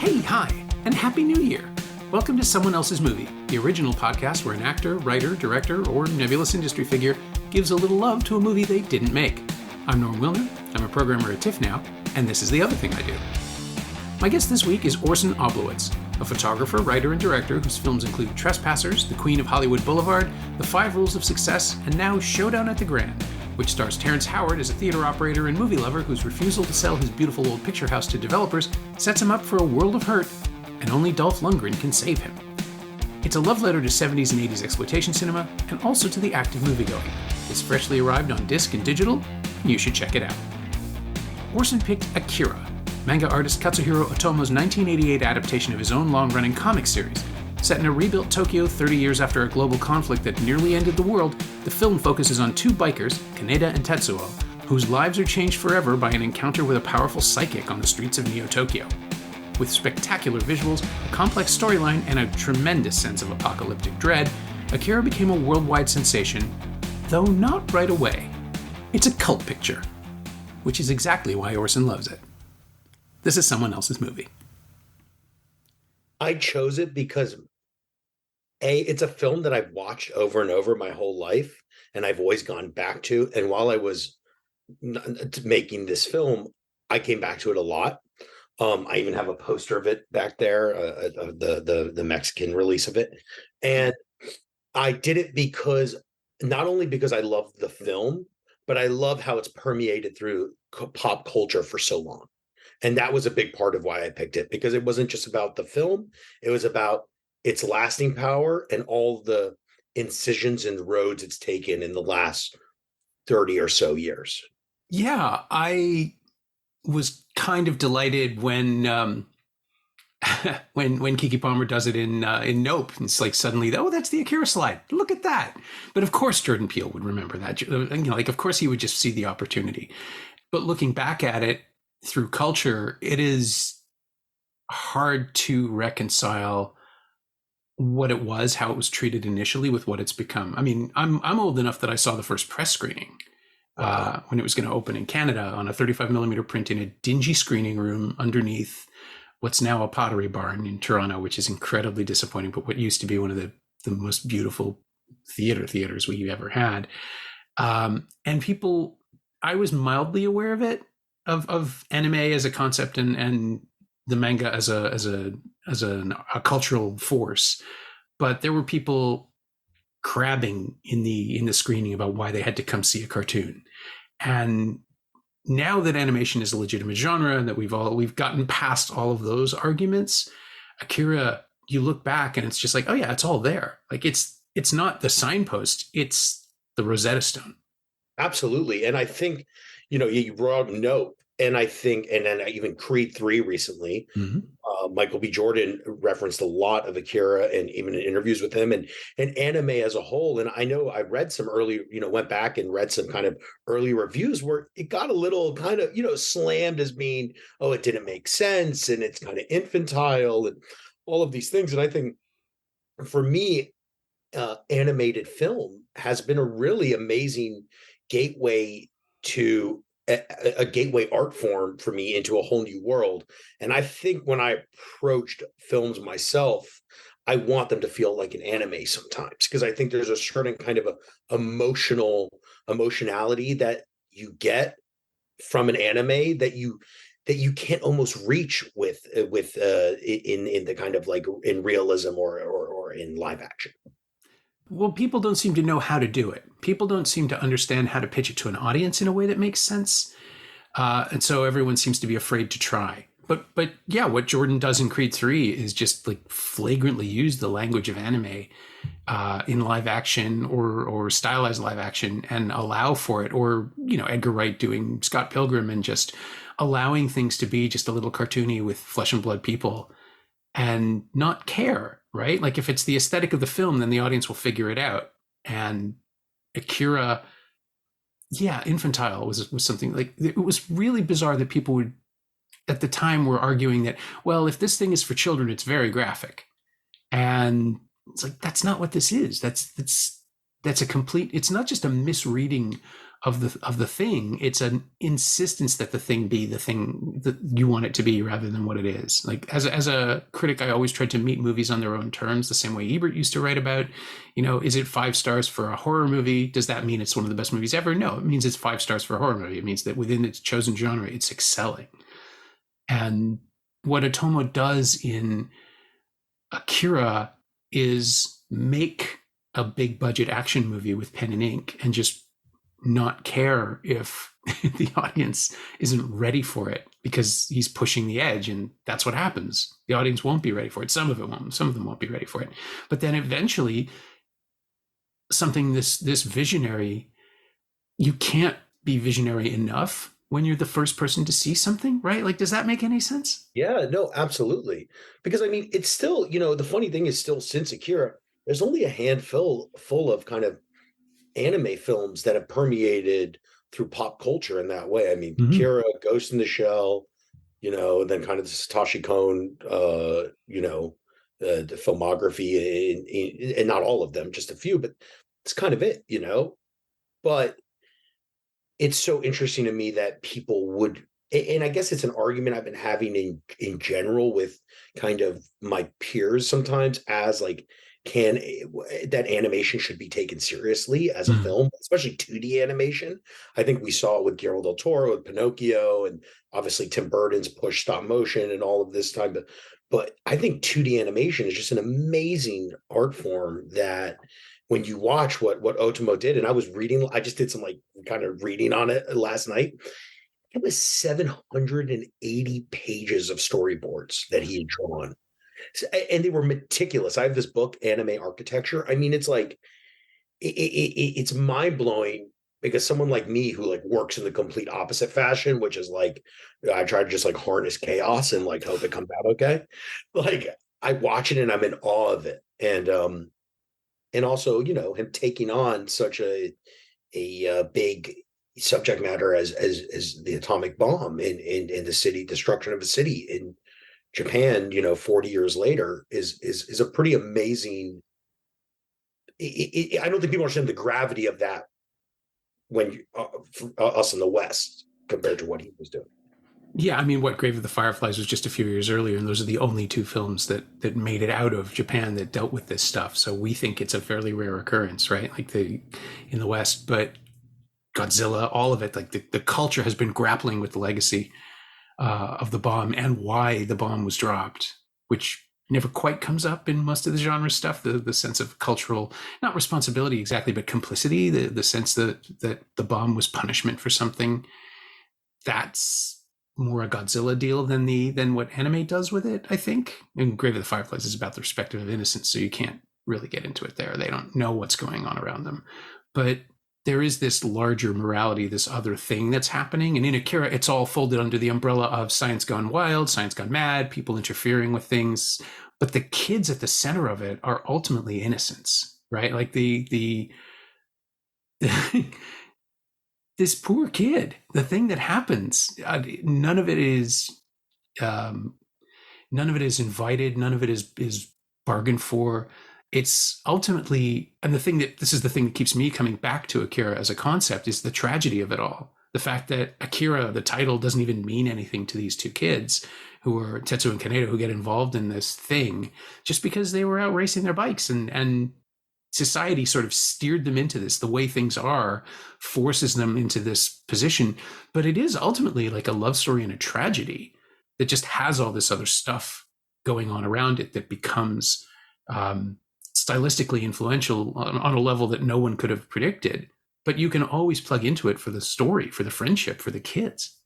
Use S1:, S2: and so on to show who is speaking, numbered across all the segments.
S1: Hey, hi, and Happy New Year! Welcome to Someone Else's Movie, the original podcast where an actor, writer, director, or nebulous industry figure gives a little love to a movie they didn't make. I'm Norm Wilner, I'm a programmer at TIFF now, and this is the other thing I do. My guest this week is Orson Oblowitz, a photographer, writer, and director whose films include Trespassers, The Queen of Hollywood Boulevard, The 5 Rules of Success, and now Showdown at the Grand, which stars Terrence Howard as a theater operator and movie lover whose refusal to sell his beautiful old picture house to developers sets him up for a world of hurt, and only Dolph Lundgren can save him. It's a love letter to 70s and 80s exploitation cinema, and also to the act of moviegoing. It's freshly arrived on disc and digital, and you should check it out. Orson picked Akira, manga artist Katsuhiro Otomo's 1988 adaptation of his own long-running comic series. Set in a rebuilt Tokyo 30 years after a global conflict that nearly ended the world, the film focuses on two bikers, Kaneda and Tetsuo, whose lives are changed forever by an encounter with a powerful psychic on the streets of Neo-Tokyo. With spectacular visuals, a complex storyline, and a tremendous sense of apocalyptic dread, Akira became a worldwide sensation, though not right away. It's a cult picture, which is exactly why Orson loves it. This is Someone Else's Movie.
S2: I chose it because it's a film that I've watched over and over my whole life, and I've always gone back to. And while I was making this film, I came back to it a lot. I even have a poster of it back there, the Mexican release of it. And I did it because not only because I love the film, but I love how it's permeated through pop culture for so long. And that was a big part of why I picked it, because it wasn't just about the film. It was about its lasting power and all the incisions and roads it's taken in the last 30 or so years.
S1: Yeah, I was kind of delighted when when Keke Palmer does it in Nope. And it's like suddenly, oh, that's the Akira slide. Look at that. But of course, Jordan Peele would remember that. Of course he would just see the opportunity. But looking back at it through culture, it is hard to reconcile what it was, how it was treated initially with what it's become. I mean, I'm old enough that I saw the first press screening when it was going to open in Canada on a 35 millimeter print in a dingy screening room underneath what's now a Pottery Barn in Toronto, which is incredibly disappointing, but what used to be one of the most beautiful theaters we ever had. And people, I was mildly aware of it, of anime as a concept and the manga as a cultural force, but there were people crabbing in the screening about why they had to come see a cartoon. And now that animation is a legitimate genre and that we've gotten past all of those arguments, Akira, you look back and it's just like, oh yeah, it's all there. Like it's not the signpost, it's the Rosetta Stone.
S2: Absolutely. And I think, you brought up Nope. And I think, and then even Creed 3 recently, Michael B. Jordan referenced a lot of Akira and even in interviews with him and anime as a whole. And I know I read some early, went back and read some kind of early reviews where it got a little kind of, slammed as being, oh, it didn't make sense and it's kind of infantile and all of these things. And I think for me, animated film has been a really amazing gateway to a gateway art form for me into a whole new world. And I think when I approached films myself, I want them to feel like an anime sometimes, because I think there's a certain kind of a emotionality that you get from an anime that you can't almost reach with in the kind of like in realism or in live action.
S1: Well, people don't seem to know how to do it. People don't seem to understand how to pitch it to an audience in a way that makes sense. And so everyone seems to be afraid to try. But yeah, what Jordan does in Creed 3 is just like flagrantly use the language of anime in live action or stylized live action and allow for it. Or, Edgar Wright doing Scott Pilgrim and just allowing things to be just a little cartoony with flesh and blood people and not care. Right? Like if it's the aesthetic of the film, then the audience will figure it out. And Akira, yeah, infantile was something like, it was really bizarre that people would, at the time, were arguing that, well, if this thing is for children, it's very graphic. And it's like, that's not what this is. That's a complete, it's not just a misreading of the thing. It's an insistence that the thing be the thing that you want it to be rather than what it is. Like as a critic, I always tried to meet movies on their own terms, the same way Ebert used to write about, is it 5 stars for a horror movie? Does that mean it's one of the best movies ever? No, it means it's 5 stars for a horror movie. It means that within its chosen genre, it's excelling. And what Otomo does in Akira is make a big budget action movie with pen and ink and just not care if the audience isn't ready for it, because he's pushing the edge, and that's what happens. The audience won't be ready for it. Some of them won't be ready for it. But then eventually something this visionary, you can't be visionary enough when you're the first person to see something, right? Like, does that make any sense?
S2: Yeah, no, absolutely. Because I mean, it's still, the funny thing is still, since Akira, there's only a handful full of kind of anime films that have permeated through pop culture in that way. I mean, Akira, Ghost in the Shell, then kind of the Satoshi Kon, the filmography, and not all of them, just a few, but it's kind of it, But it's so interesting to me that people would, and I guess it's an argument I've been having in general with kind of my peers sometimes, as like, that animation should be taken seriously as a film, especially 2D animation. I think we saw it with Guillermo del Toro, with Pinocchio, and obviously Tim Burton's push stop motion and all of this time. But I think 2D animation is just an amazing art form that when you watch what Otomo did, and I just did some like kind of reading on it last night. It was 780 pages of storyboards that he had drawn. And they were meticulous. I have this book, Anime Architecture. I mean, it's like, it's mind blowing, because someone like me who like works in the complete opposite fashion, which is like, I try to just like harness chaos and like hope it comes out okay. Like, I watch it and I'm in awe of it. And also, him taking on such a big subject matter as the atomic bomb in the city, destruction of a city in Japan, 40 years later is a pretty amazing. I don't think people understand the gravity of that when for us in the West compared to what he was doing.
S1: Yeah, I mean, what Grave of the Fireflies was just a few years earlier, and those are the only 2 films that made it out of Japan that dealt with this stuff. So we think it's a fairly rare occurrence, right? Like in the West, but Godzilla, all of it, like the culture has been grappling with the legacy of the bomb and why the bomb was dropped, which never quite comes up in most of the genre stuff. The sense of cultural, not responsibility exactly, but complicity, the sense that the bomb was punishment for something. That's more a Godzilla deal than what anime does with it, I think. And Grave of the Fireflies is about the perspective of innocence, so you can't really get into it there. They don't know what's going on around them. But there is this larger morality, this other thing that's happening. And in Akira, it's all folded under the umbrella of science gone wild, science gone mad, people interfering with things. But the kids at the center of it are ultimately innocents, right? Like the this poor kid, the thing that happens, none of it is invited. None of it is bargained for. It's ultimately, and this is the thing that keeps me coming back to Akira as a concept, is the tragedy of it all. The fact that Akira, the title, doesn't even mean anything to these 2 kids who are Tetsuo and Kaneda, who get involved in this thing just because they were out racing their bikes, and society sort of steered them into this. The way things are forces them into this position. But it is ultimately like a love story and a tragedy that just has all this other stuff going on around it that becomes stylistically influential on a level that no one could have predicted. But you can always plug into it for the story, for the friendship, for the kids.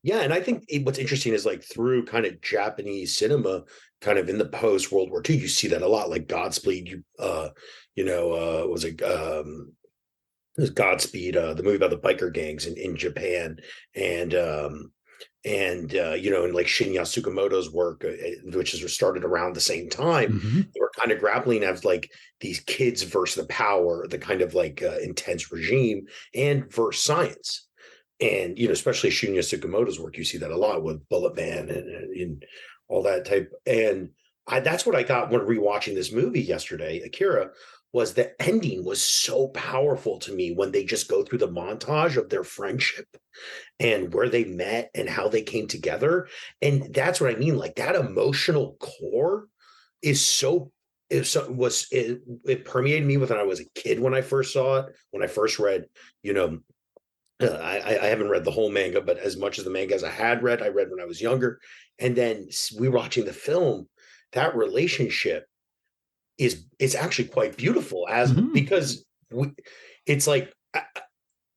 S2: Yeah, and I think what's interesting is like through kind of Japanese cinema, kind of in the post World War II, you see that a lot. Like Godspeed, was it was Godspeed, the movie about the biker gangs in Japan, and and like Shinya Tsukamoto's work, which is started around the same time, they were kind of grappling as like these kids versus the power, the kind of like intense regime, and versus science. And especially Shinya Tsukamoto's work, you see that a lot with Bullet Man and all that type. And that's what I got when rewatching this movie yesterday, Akira. was the ending was so powerful to me when they just go through the montage of their friendship and where they met and how they came together. And that's what I mean. Like that emotional core is so it permeated me when I was a kid when I first saw it, when I first read, you know, I haven't read the whole manga, but as much as the manga as I read when I was younger. And then we were watching the film, that relationship is actually quite beautiful because it's like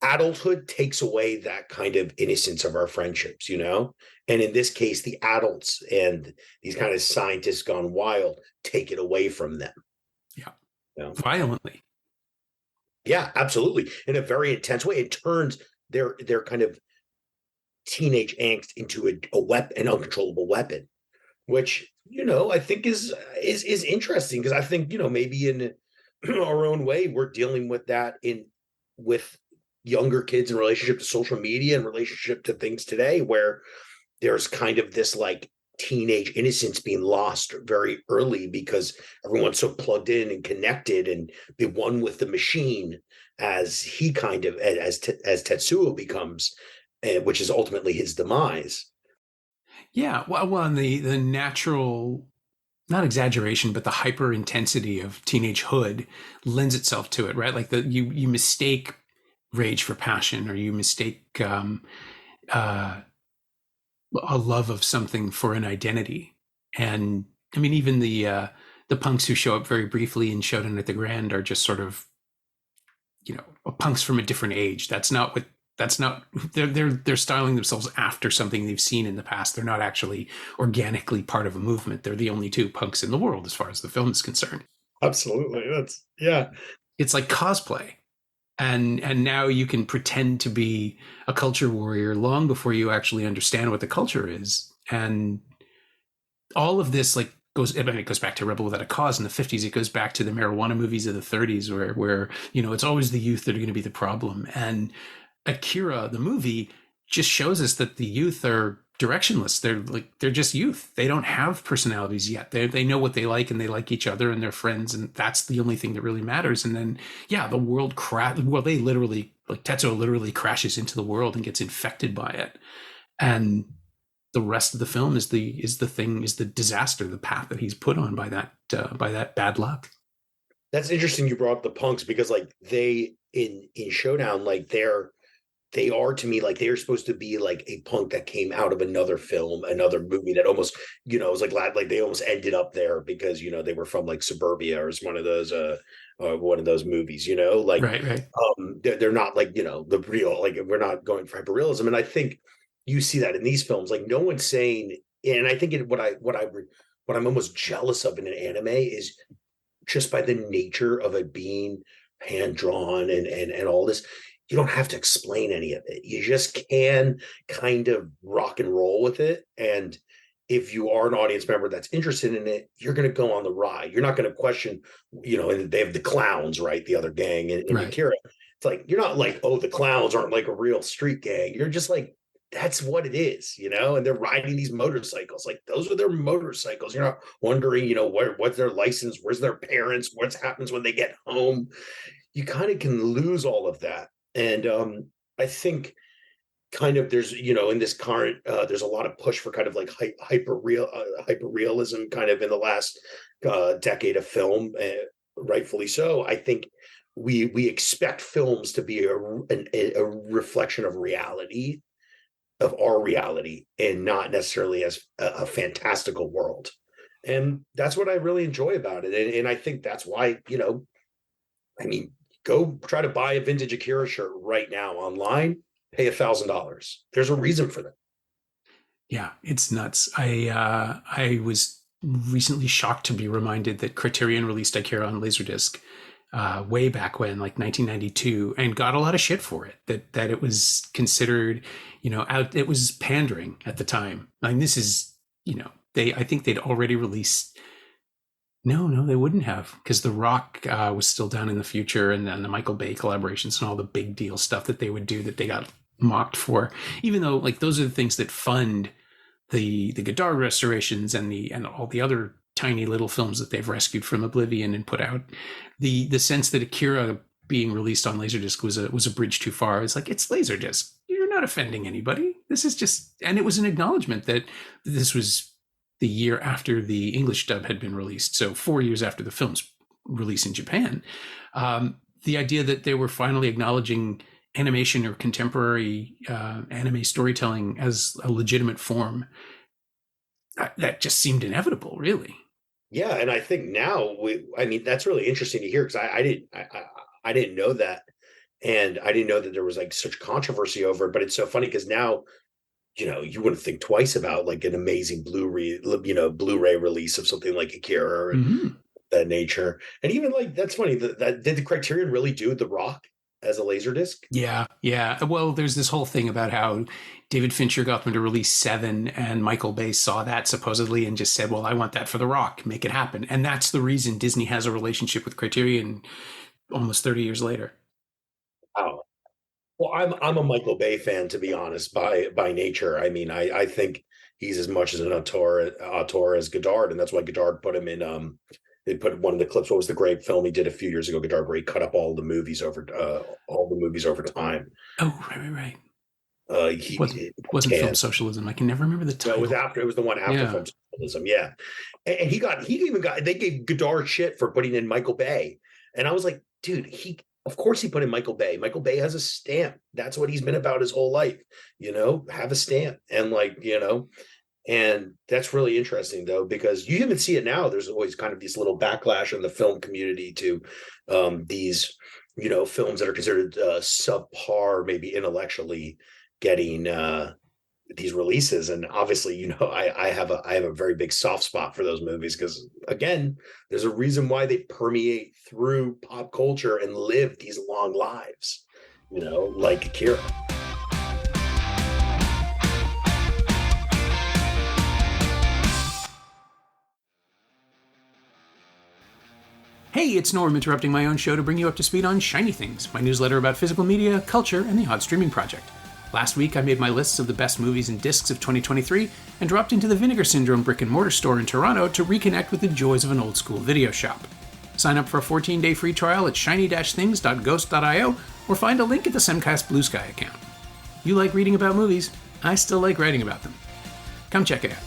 S2: adulthood takes away that kind of innocence of our friendships, you know? And in this case, the adults and these kind of scientists gone wild take it away from them.
S1: Yeah.
S2: You know?
S1: Violently.
S2: Yeah, absolutely. In a very intense way. It turns their kind of teenage angst into a weapon, an uncontrollable weapon, which, you know, I think is interesting because I think, you know, maybe in our own way, we're dealing with that with younger kids in relationship to social media and relationship to things today, where there's kind of this like teenage innocence being lost very early because everyone's so plugged in and connected and be one with the machine as he kind of as Tetsuo becomes, which is ultimately his demise.
S1: Yeah, well, and the natural, not exaggeration, but the hyper intensity of teenagehood lends itself to it, right? Like you mistake rage for passion, or you mistake a love of something for an identity. And I mean, even the punks who show up very briefly in Showdown at the Grand are just sort of, you know, punks from a different age. That's not they're styling themselves after something they've seen in the past. They're not actually organically part of a movement. They're the only two punks in the world as far as the film is concerned.
S2: Absolutely.
S1: It's like cosplay. And now you can pretend to be a culture warrior long before you actually understand what the culture is. And all of this like it goes back to Rebel Without a Cause in the 50s. It goes back to the marijuana movies of the 30s where you know, it's always the youth that are going to be the problem. And Akira, the movie, just shows us that the youth are directionless. They're just youth. They don't have personalities yet. They know what they like, and they like each other and they're friends, and that's the only thing that really matters. And then, yeah, the world they literally, like Tetsuo literally crashes into the world and gets infected by it. And the rest of the film is the disaster, the path that he's put on by that bad luck.
S2: That's interesting you brought up the punks, because like they in Showdown, like they are to me like they are supposed to be like a punk that came out of another film, another movie that almost, you know, it was like they almost ended up there because, you know, they were from like Suburbia or one of those movies, you know, like
S1: right.
S2: They're not like, you know, the real, like we're not going for hyperrealism. And I think you see that in these films, like no one's saying, and I think what I'm almost jealous of in an anime is just by the nature of it being hand drawn and all this, you don't have to explain any of it. You just can kind of rock and roll with it. And if you are an audience member that's interested in it, you're going to go on the ride. You're not going to question, you know, and they have the clowns, right? The other gang in
S1: Right.
S2: Akira. It's like, you're not like, oh, the clowns aren't like a real street gang. You're just like, that's what it is, you know, and they're riding these motorcycles. Like those are their motorcycles. You're not wondering, you know, what's their license? Where's their parents? What happens when they get home? You kind of can lose all of that. And I think kind of there's, you know, in this current, there's a lot of push for kind of like hyper realism kind of in the last decade of film, rightfully so. I think we expect films to be a reflection of reality, of our reality, and not necessarily as a fantastical world. And that's what I really enjoy about it. And I think that's why, you know, I mean, go try to buy a vintage Akira shirt right now online, pay $1,000. There's a reason for that.
S1: Yeah, it's nuts. I was recently shocked to be reminded that Criterion released Akira on Laserdisc way back when, like 1992, and got a lot of shit for it. That it was considered, you know, it was pandering at the time. I mean, this is, you know, I think they'd already released. No, they wouldn't have, because The Rock was still down in the future, and then the Michael Bay collaborations and all the big deal stuff that they would do that they got mocked for. Even though, like, those are the things that fund the Godard restorations and all the other tiny little films that they've rescued from oblivion and put out. The sense that Akira being released on Laserdisc was a bridge too far. It's like, it's Laserdisc. You're not offending anybody. This is just, and it was an acknowledgement that this was the year after the English dub had been released. So 4 years after the film's release in Japan. The idea that they were finally acknowledging animation or contemporary anime storytelling as a legitimate form, that just seemed inevitable, really.
S2: Yeah, and I think now that's really interesting to hear, because I didn't know that, and I didn't know that there was like such controversy over it. But it's so funny because now, you wouldn't think twice about like an amazing Blu-ray release of something like Akira and that nature. And even like, that's funny that did the Criterion really do The Rock as a Laserdisc?
S1: Yeah. Well, there's this whole thing about how David Fincher got them to release 7, and Michael Bay saw that supposedly and just said, well, I want that for The Rock, make it happen. And that's the reason Disney has a relationship with Criterion almost 30 years later.
S2: Oh, well, I'm a Michael Bay fan, to be honest, by nature. I mean, I think he's as much as an auteur as Godard, and that's why Godard put him in. They put one of the clips. What was the great film he did a few years ago, Godard, where he cut up all the movies over time?
S1: Oh, right.
S2: He
S1: wasn't Film Socialism. I can never remember the title.
S2: No, it was the one after Film Socialism. Yeah, and they gave Godard shit for putting in Michael Bay, and I was like, dude, of course he put in Michael Bay. Michael Bay has a stamp. That's what he's been about his whole life. Have a stamp, and and that's really interesting, though, because you even see it now. There's always kind of these little backlash in the film community to these, films that are considered subpar, maybe intellectually, getting these releases. And obviously, I have a very big soft spot for those movies because, again, there's a reason why they permeate through pop culture and live these long lives, like Akira.
S1: Hey, it's Norm interrupting my own show to bring you up to speed on Shiny Things, my newsletter about physical media, culture, and the Odd Streaming Project. Last week, I made my lists of the best movies and discs of 2023 and dropped into the Vinegar Syndrome brick-and-mortar store in Toronto to reconnect with the joys of an old-school video shop. Sign up for a 14-day free trial at shiny-things.ghost.io or find a link at the Semcast Blue Sky account. You like reading about movies? I still like writing about them. Come check it out.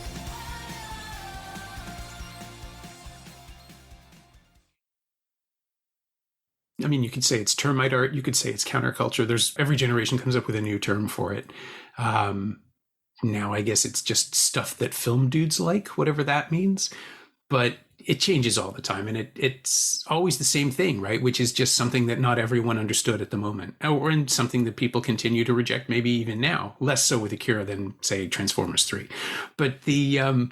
S1: I mean, you could say it's termite art. You could say it's counterculture. Every generation comes up with a new term for it. Now, I guess it's just stuff that film dudes like, whatever that means. But it changes all the time, and it's always the same thing, right? Which is just something that not everyone understood at the moment, or in something that people continue to reject, maybe even now. Less so with Akira than, say, Transformers 3. But the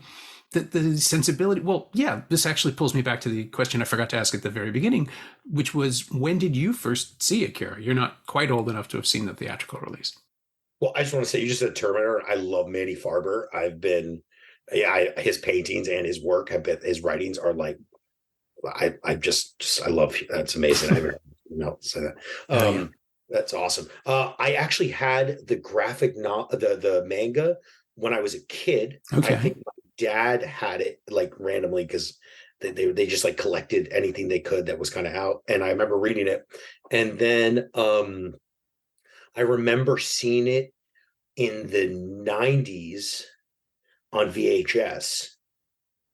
S1: sensibility, well, yeah, this actually pulls me back to the question I forgot to ask at the very beginning, which was, when did you first see Akira? You're not quite old enough to have seen the theatrical release.
S2: Well, I just want to say, you just said Terminator. I love Manny Farber. His paintings and his work his writings are like, I love, that's amazing. I haven't say that. That's awesome. I actually had the graphic the manga when I was a kid.
S1: Okay.
S2: I think my dad had it like randomly because they just like collected anything they could that was kind of out, and I remember reading it, and then I remember seeing it in the 90s on VHS,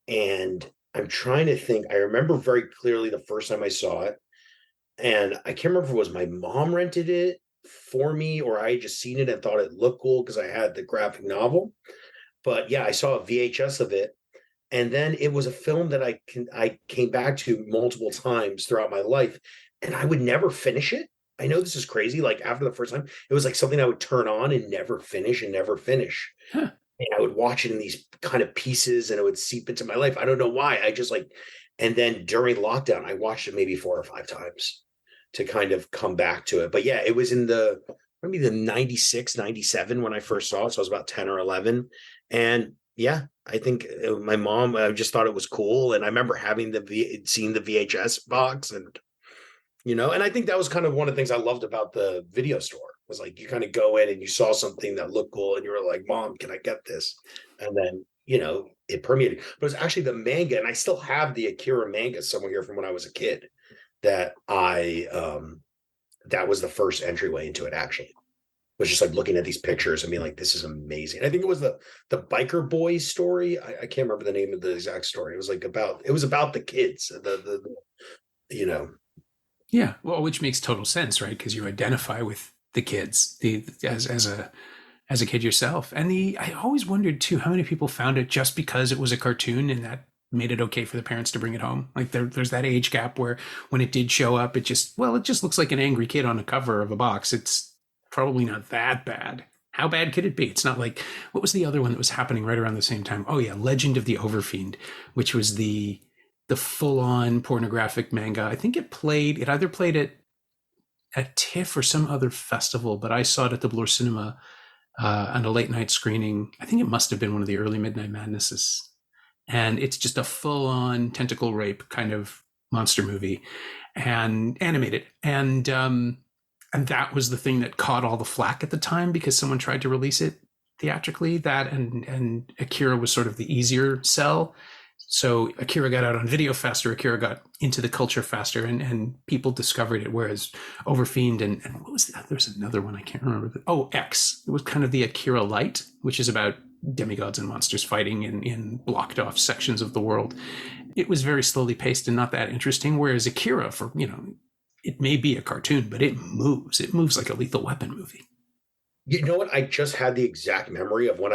S2: and I'm trying to think. I remember very clearly the first time I saw it, and I can't remember if it was my mom rented it for me or I had just seen it and thought it looked cool because I had the graphic novel. But yeah, I saw a VHS of it, and then it was a film that I came back to multiple times throughout my life, and I would never finish it. I know this is crazy. Like, after the first time, it was like something I would turn on and never finish. Huh. And I would watch it in these kind of pieces, and it would seep into my life. I don't know why. I just like, and then during lockdown, I watched it maybe 4 or 5 times to kind of come back to it. But yeah, it was in maybe the 96, 97 when I first saw it. So I was about 10 or 11. And yeah, I think my mom, I just thought it was cool. And I remember having seeing the VHS box, and, and I think that was kind of one of the things I loved about the video store, was like, you kind of go in and you saw something that looked cool and you were like, Mom, can I get this? And then, it permeated. But it's actually the manga, and I still have the Akira manga somewhere here from when I was a kid, that that was the first entryway into it, actually. Was just like looking at these pictures and being like, this is amazing. I think it was the biker boys story. I can't remember the name of the exact story. It was like about the kids,
S1: Yeah, well, which makes total sense, right? Because you identify with the kids, as a kid yourself. And I always wondered too how many people found it just because it was a cartoon and that made it okay for the parents to bring it home. Like there's that age gap where when it did show up, it just looks like an angry kid on a cover of a box. It's probably not that bad. How bad could it be? It's not like, what was the other one that was happening right around the same time? Oh yeah, Legend of the Overfiend, which was the full-on pornographic manga. I think it either played at TIFF or some other festival, but I saw it at the Bloor Cinema on a late night screening. I think it must have been one of the early Midnight Madnesses. And it's just a full-on tentacle rape kind of monster movie and animated. And that was the thing that caught all the flack at the time because someone tried to release it theatrically. That and Akira was sort of the easier sell. So Akira got out on video faster. Akira got into the culture faster, and people discovered it. Whereas Overfiend and what was that? There's another one I can't remember. X. It was kind of the Akira Light, which is about demigods and monsters fighting in blocked off sections of the world. It was very slowly paced and not that interesting. Whereas Akira, it may be a cartoon, but it moves. It moves like a Lethal Weapon movie.
S2: You know what? I just had the exact memory of when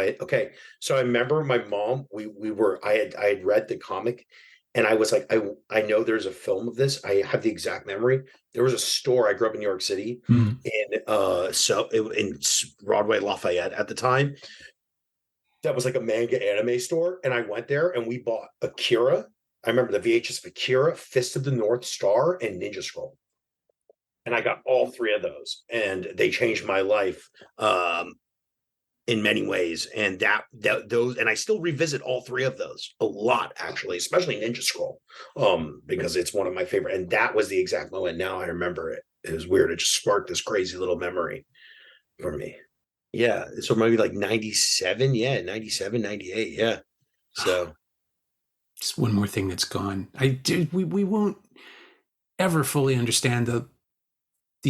S2: so I remember my mom, I had read the comic and I was like, I know there's a film of this. I have the exact memory. There was a store. I grew up in New York City in Broadway Lafayette at the time. That was like a manga anime store. And I went there and we bought Akira. I remember the VHS of Akira, Fist of the North Star, and Ninja Scroll. And I got all three of those, and they changed my life in many ways. And those, and I still revisit all three of those a lot, actually, especially Ninja Scroll, because it's one of my favorite. And that was the exact moment. Now I remember it. It was weird. It just sparked this crazy little memory for me. Yeah, so maybe like 97. Yeah, 97, 98. Yeah. So
S1: just one more thing that's gone. We won't ever fully understand the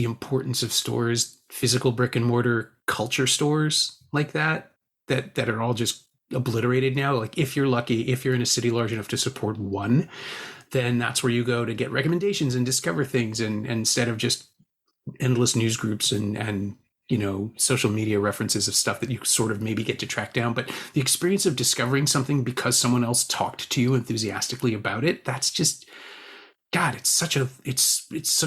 S1: importance of stores, physical brick and mortar culture stores like that are all just obliterated now. Like if you're lucky, if you're in a city large enough to support one, then that's where you go to get recommendations and discover things. And instead of just endless news groups and social media references of stuff that you sort of maybe get to track down. But the experience of discovering something because someone else talked to you enthusiastically about it, that's just, God, it's such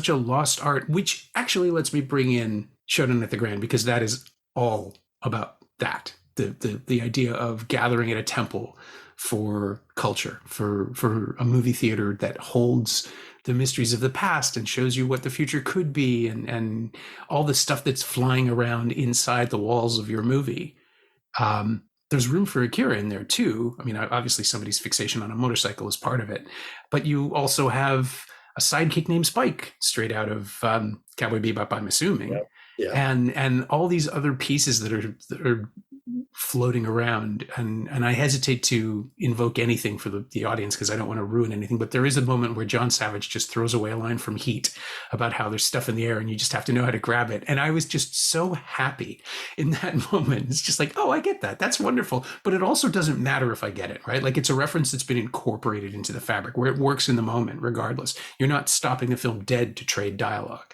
S1: a lost art, which actually lets me bring in Showdown at the Grand, because that is all about that. The idea of gathering at a temple for culture, for a movie theater that holds the mysteries of the past and shows you what the future could be, and all the stuff that's flying around inside the walls of your movie. There's room for Akira in there too. I mean, obviously somebody's fixation on a motorcycle is part of it, but you also have a sidekick named Spike straight out of Cowboy Bebop, I'm assuming. Yeah. And all these other pieces that are floating around, and I hesitate to invoke anything for the audience because I don't want to ruin anything, but there is a moment where John Savage just throws away a line from Heat about how there's stuff in the air and you just have to know how to grab it. And I was just so happy in that moment. It's just like, oh, I get that. That's wonderful. But it also doesn't matter if I get it, right? Like it's a reference that's been incorporated into the fabric where it works in the moment regardless. You're not stopping the film dead to trade dialogue.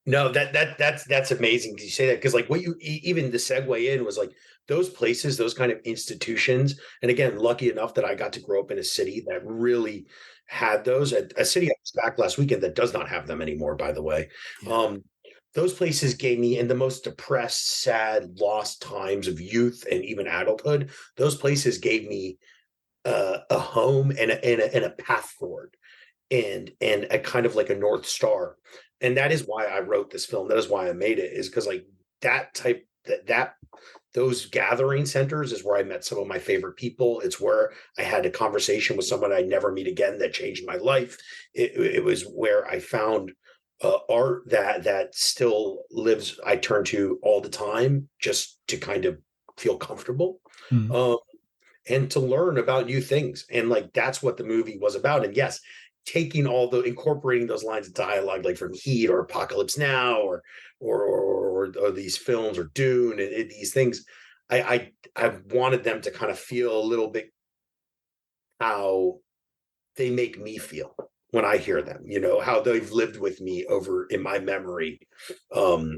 S2: No, that's amazing you say that, because like what you even the segue in was like those places, those kind of institutions. And again, lucky enough that I got to grow up in a city that really had those. A city I was back last weekend that does not have them anymore, by the way. Yeah. Those places gave me, in the most depressed, sad, lost times of youth and even adulthood, those places gave me a home and a path forward, and a kind of like a North Star. And that is why I wrote this film. That is why I made it, is because like those gathering centers is where I met some of my favorite people. It's where I had a conversation with someone I'd never meet again that changed my life. It was where I found art that still lives. I turn to all the time just to kind of feel comfortable. Mm-hmm. and to learn about new things. And like, that's what the movie was about. And yes, incorporating those lines of dialogue, like from Heat or Apocalypse Now, or these films, or Dune, and these things, I wanted them to kind of feel a little bit how they make me feel when I hear them, how they've lived with me over in my memory, over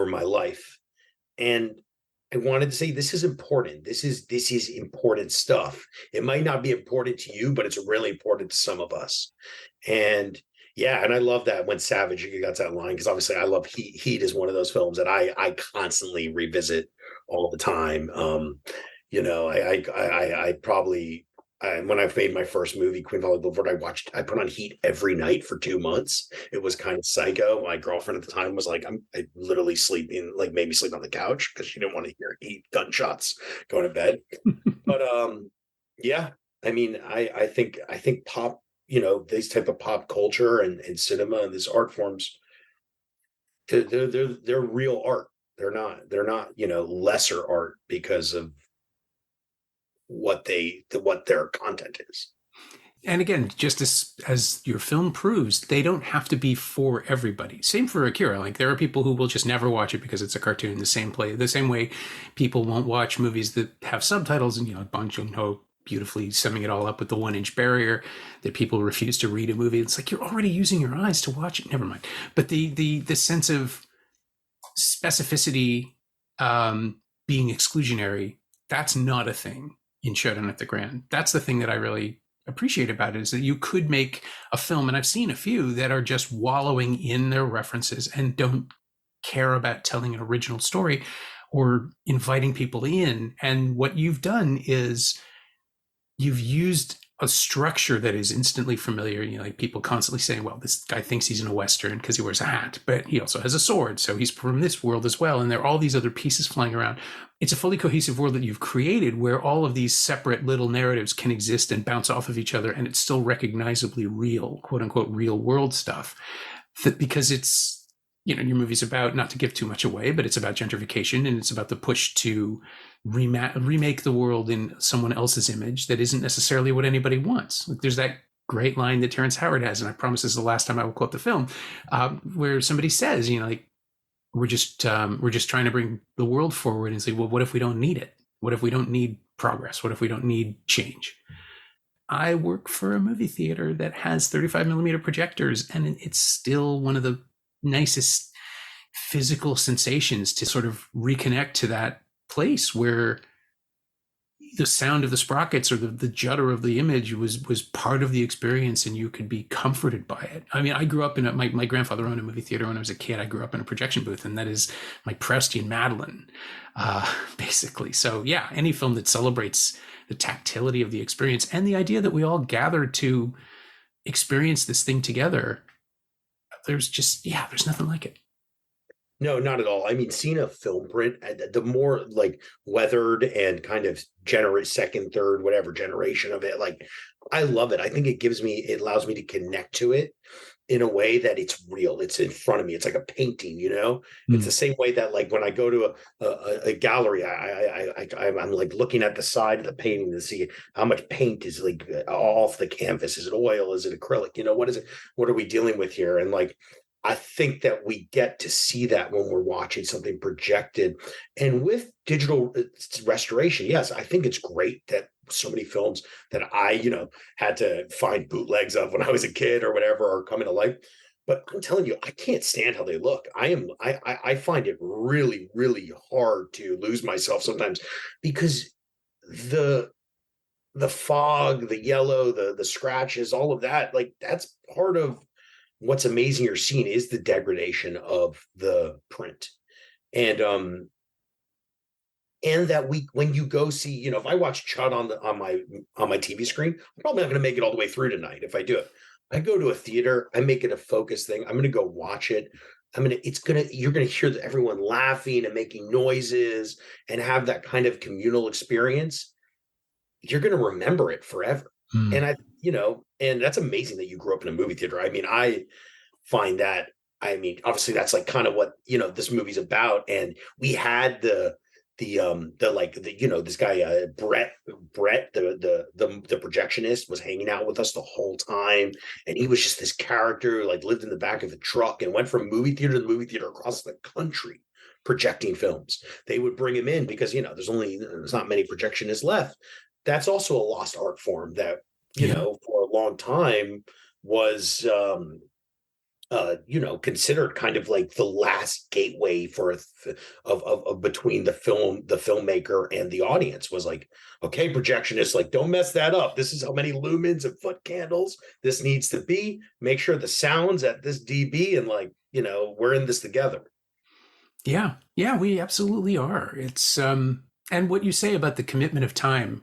S2: my life. And I wanted to say, this is important. This is important stuff. It might not be important to you, but it's really important to some of us. And yeah, and I love that when Savage got that line, because obviously I love Heat. Heat is one of those films that I constantly revisit all the time. I probably, when I made my first movie, Queen Valley Boulevard, I put on Heat every night for 2 months. It was kind of psycho. My girlfriend at the time was like, I literally sleeping, like made me sleep on the couch because she didn't want to hear Heat gunshots going to bed. But yeah, I mean, I think pop, these type of pop culture and cinema and these art forms, they're real art. They're not, lesser art because of what their content is.
S1: And again, just as your film proves, they don't have to be for everybody. Same for Akira. Like, there are people who will just never watch it because it's a cartoon. The same way people won't watch movies that have subtitles, and Bong Joon-ho beautifully summing it all up with the 1-inch barrier, that people refuse to read a movie. It's like, you're already using your eyes to watch it. Never mind. But the sense of specificity being exclusionary, that's not a thing in Showdown at the Grand. That's the thing that I really appreciate about it, is that you could make a film, and I've seen a few that are just wallowing in their references and don't care about telling an original story or inviting people in. And what you've done is you've used a structure that is instantly familiar. Like, people constantly saying, well, this guy thinks he's in a Western because he wears a hat, but he also has a sword, so he's from this world as well. And there are all these other pieces flying around. It's a fully cohesive world that you've created, where all of these separate little narratives can exist and bounce off of each other, and it's still recognizably real, quote unquote, real world stuff. Because it's, your movie's about, not to give too much away, but it's about gentrification, and it's about the push to remake the world in someone else's image that isn't necessarily what anybody wants. Like, there's that great line that Terrence Howard has, and I promise this is the last time I will quote the film, where somebody says, like, we're just trying to bring the world forward, and say, well, what if we don't need it? What if we don't need progress? What if we don't need change? I work for a movie theater that has 35 millimeter projectors, and it's still one of the nicest physical sensations to sort of reconnect to that place where the sound of the sprockets or the judder of the image was part of the experience, and you could be comforted by it. I mean, I grew up in my grandfather owned a movie theater when I was a kid. I grew up in a projection booth, and that is my Prestian Madeline, basically. So yeah, any film that celebrates the tactility of the experience and the idea that we all gather to experience this thing together, there's nothing like it.
S2: No, not at all. I mean, seeing a film print, the more like weathered and kind of second, third, whatever generation of it, like, I love it. I think it allows me to connect to it in a way that it's real. It's in front of me. It's like a painting, It's the same way that, like, when I go to a gallery, I'm like looking at the side of the painting to see how much paint is like off the canvas. Is it oil? Is it acrylic? What is it? What are we dealing with here? And like, I think that we get to see that when we're watching something projected. And with digital restoration, yes, I think it's great that so many films that I, had to find bootlegs of when I was a kid or whatever are coming to life. But I'm telling you, I can't stand how they look. I find it really, really hard to lose myself sometimes, because the fog, the yellow, the scratches, all of that, like, that's part of what's amazing or seen is the degradation of the print. And that when you go see, if I watch Chud on my TV screen, I'm probably not going to make it all the way through tonight. If I do it, I go to a theater, I make it a focus thing. I'm going to go watch it. You're going to hear everyone laughing and making noises and have that kind of communal experience. You're going to remember it forever. And and that's amazing that you grew up in a movie theater. I mean, I find that, obviously that's like kind of what, this movie's about. And we had the this guy Brett the projectionist was hanging out with us the whole time, and he was just this character who like lived in the back of a truck and went from movie theater to movie theater across the country projecting films. They would bring him in because there's not many projectionists left. That's also a lost art form that for a long time was considered kind of like the last gateway of between the filmmaker and the audience. Was like, okay, projectionists, like, don't mess that up. This is how many lumens and foot candles this needs to be. Make sure the sound's at this dB, and we're in this together.
S1: Yeah, we absolutely are. It's and what you say about the commitment of time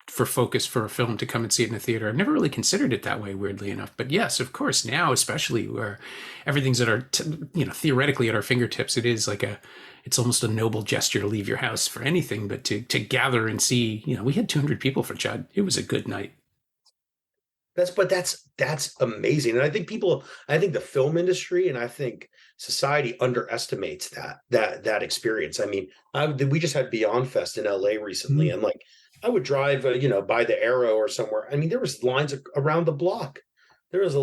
S1: for focus for a film to come and see it in a theater. I've never really considered it that way, weirdly enough. But yes, of course, now, especially where everything's at our, theoretically at our fingertips, it's almost a noble gesture to leave your house for anything, but to gather and see, we had 200 people for Chud. It was a good night.
S2: That's amazing. And I think the film industry and I think society underestimates that experience. I mean, we just had Beyond Fest in LA recently, and I would drive, by the Arrow or somewhere. I mean, there was lines around the block. There was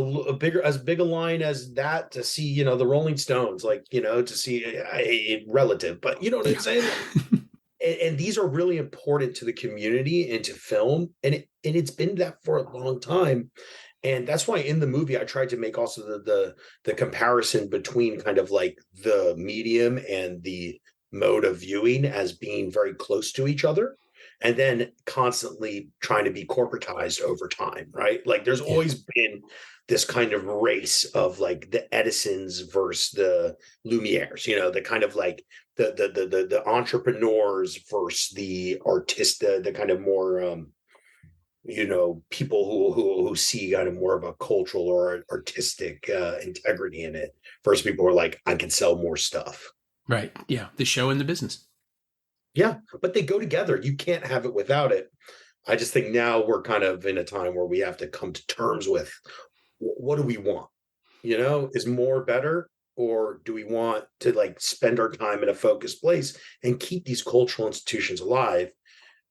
S2: as big a line as that to see, the Rolling Stones, to see a relative. But you know what I'm saying? And these are really important to the community and to film, and it's been that for a long time. And that's why in the movie I tried to make also the comparison between kind of like the medium and the mode of viewing as being very close to each other, and then constantly trying to be corporatized over time, right? Like there's always been this kind of race of like the Edisons versus the Lumieres, the kind of like the entrepreneurs versus the artist, the kind of more people who see kind of more of a cultural or artistic integrity in it versus people who are like, I can sell more stuff.
S1: Right. Yeah. The show and the business.
S2: Yeah, but they go together. You can't have it without it. I just think now we're kind of in a time where we have to come to terms with what do we want? Is more better, or do we want to like spend our time in a focused place and keep these cultural institutions alive?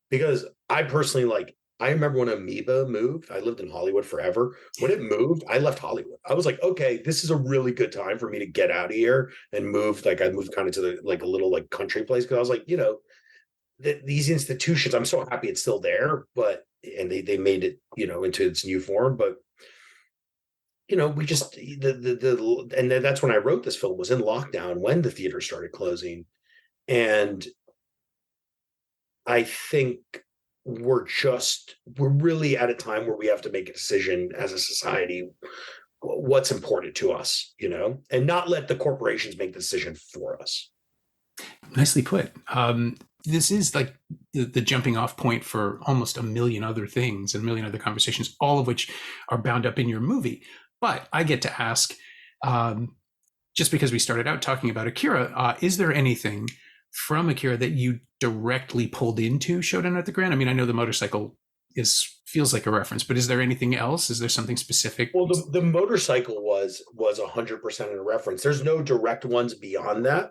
S2: Because I personally I remember when Amoeba moved. I lived in Hollywood forever. When it moved, I left Hollywood. I was like, okay, this is a really good time for me to get out of here and move. I moved kind of to the a little country place, because I was like, these institutions, I'm so happy it's still there, and they made it, into its new form. But we just and then that's when I wrote this film, was in lockdown when the theater started closing. And I think we're really at a time where we have to make a decision as a society, what's important to us, and not let the corporations make the decision for us.
S1: Nicely put. This is like the jumping off point for almost a million other things and a million other conversations, all of which are bound up in your movie. But I get to ask, just because we started out talking about Akira, is there anything from Akira that you directly pulled into Showdown at the Grand? I mean, I know the motorcycle feels like a reference, but is there anything else? Is there something specific?
S2: Well, the motorcycle was 100% a reference. There's no direct ones beyond that.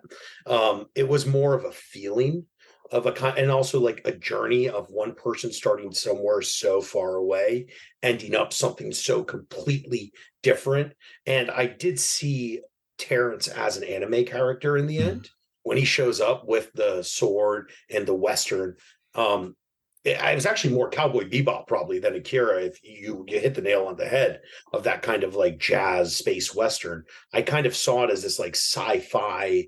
S2: It was more of a feeling of and also like a journey of one person starting somewhere so far away, ending up something so completely different. And I did see Terrence as an anime character in the end. When he shows up with the sword and the Western, I was actually more Cowboy Bebop probably than Akira. If you hit the nail on the head of that kind of like jazz space Western, I kind of saw it as this like sci-fi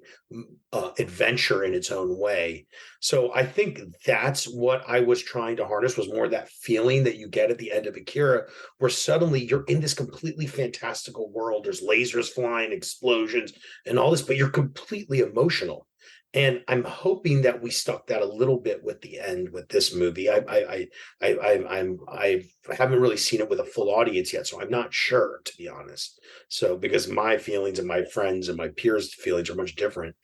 S2: adventure in its own way. So I think that's what I was trying to harness, was more that feeling that you get at the end of Akira, where suddenly you're in this completely fantastical world. There's lasers flying, explosions, and all this, but you're completely emotional. And I'm hoping that we stuck that a little bit with the end with this movie. I haven't really seen it with a full audience yet, so I'm not sure, to be honest. So because my feelings and my friends and my peers' feelings are much different.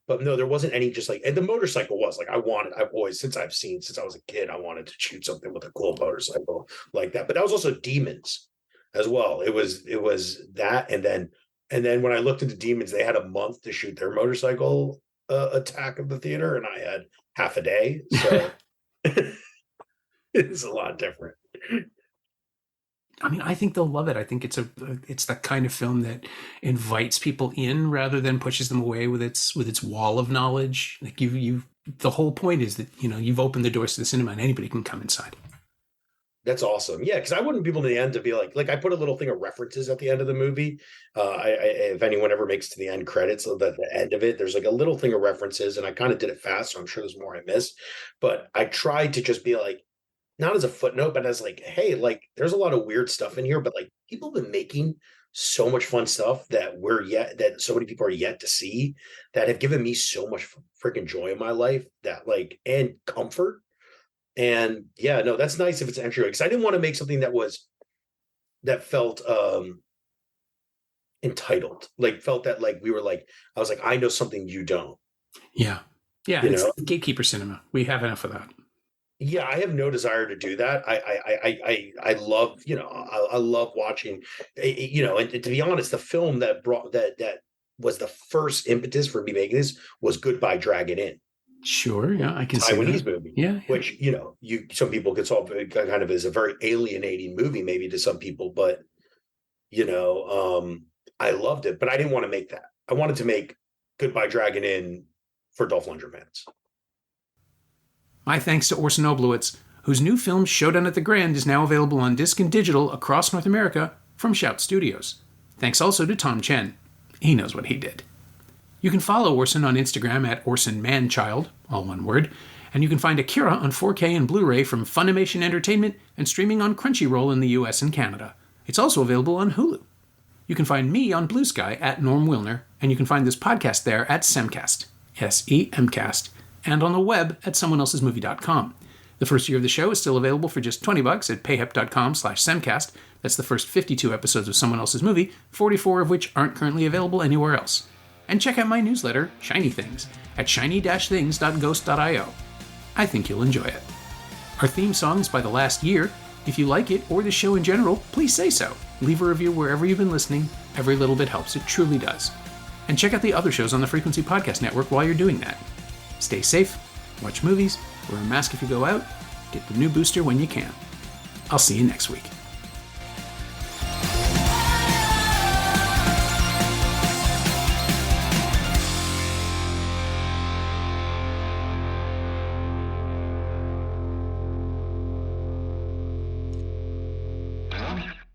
S2: But no, there wasn't any just like, and the motorcycle was like, I've always, since I was a kid, I wanted to shoot something with a cool motorcycle like that. But that was also Demons as well. It was that, and then when I looked into Demons, they had a month to shoot their motorcycle attack of the theater, and I had half a day. So it's a lot different.
S1: I mean, I think they'll love it. I think it's the kind of film that invites people in rather than pushes them away with its wall of knowledge. Like the whole point is that, you've opened the doors to the cinema and anybody can come inside.
S2: That's awesome. Yeah, because I wouldn't people in the end to be like I put a little thing of references at the end of the movie. If anyone ever makes to the end credits, so that the end of it, there's like a little thing of references, and I kind of did it fast, so I'm sure there's more I missed. But I tried to just be like, not as a footnote, but as like, hey, like there's a lot of weird stuff in here, but like people have been making so much fun stuff that that so many people are yet to see, that have given me so much freaking joy in my life, that like, and comfort. And yeah, no, that's nice if it's an entryway, because I didn't want to make something that felt entitled, like felt that like we were like, I was like, I know something you don't.
S1: Yeah. It's gatekeeper cinema. We have enough of that.
S2: Yeah, I have no desire to do that. I love, I love watching, and to be honest, the film that was the first impetus for me making this was Goodbye Dragon Inn.
S1: Sure, yeah, I can see
S2: Taiwanese
S1: that.
S2: movie,
S1: yeah,
S2: which some people could solve kind of as a very alienating movie, maybe to some people, but I loved it, but I didn't want to make that. I wanted to make Goodbye Dragon Inn for Dolph Lundgren fans.
S1: My thanks to Orson Oblowitz, whose new film Showdown at the Grand is now available on disc and digital across North America from Shout Studios. Thanks also to Tom Chen. He knows what he did. You can follow Orson on Instagram at OrsonManchild, all one word, and you can find Akira on 4K and Blu-ray from Funimation Entertainment and streaming on Crunchyroll in the US and Canada. It's also available on Hulu. You can find me on Blue Sky at Norm Wilner, and you can find this podcast there at Semcast, SEMcast, and on the web at someoneelsesmovie.com. The first year of the show is still available for just $20 at payhip.com/Semcast. That's the first 52 episodes of Someone Else's Movie, 44 of which aren't currently available anywhere else. And check out my newsletter, Shiny Things, at shiny-things.ghost.io. I think you'll enjoy it. Our theme song is by The Last Year. If you like it, or the show in general, please say so. Leave a review wherever you've been listening. Every little bit helps, it truly does. And check out the other shows on the Frequency Podcast Network while you're doing that. Stay safe, watch movies, wear a mask if you go out, get the new booster when you can. I'll see you next week.